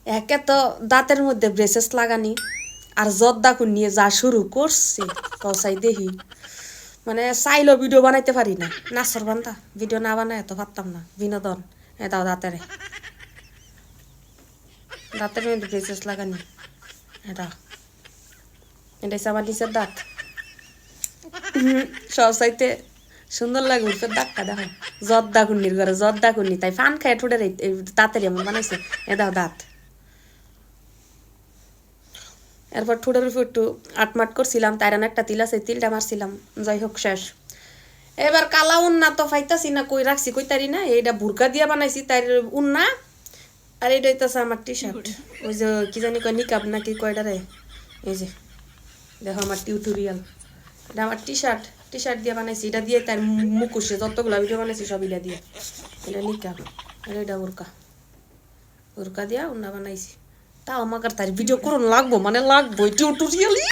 একে তো দাঁতের মধ্যে ব্রেসেস লাগানি আর জর্দা নিয়ে যা শুরু করছে কসাই দেখি মানে চাইলেও ভিডিও বানাইতে পারি না নাচর বান্ধা ভিডিও না বানায় তো পারতাম না বিনোদন দাও দাঁতের মধ্যে ব্রেসেস লাগানি এটা আমার নিচের দাঁত সব চাইতে সুন্দর লাগে উঠে দাঁতটা দেখো জর্দা কুন্নির ঘরে জর্দা কুন্নি তাই ফান খায় ঠোঁটের দাঁতের এমন বানাইছে দাও দাঁত এরপর ঠোঁটের উপর একটু আটমাট করছিলাম তাই একটা তিল আছে তিলটা মারছিলাম যাই হোক শেষ এবার কালা উন্না তো পাইতাছি না কই রাখছি কই তারি না এইটা ভুরকা দিয়া বানাইছি তাই উন্না আর এইটা হইতাছে আমার টি শার্ট ওই যে কি জানি কয় নিকাব নাকি কয়টা রে এই যে দেখো আমার টিউটোরিয়াল এটা আমার টি শার্ট দিয়ে বানাইছি এটা দিয়ে তার মুখোশে যতগুলো ভিডিও বানাইছি সব এটা দিয়ে এটা নিকাব আর এটা বোরকা দিয়া উন্না বানাইছি তাও আমাকে তার ভিডিও করুন লাগবো মানে লাগবো টিউটোরিয়ালই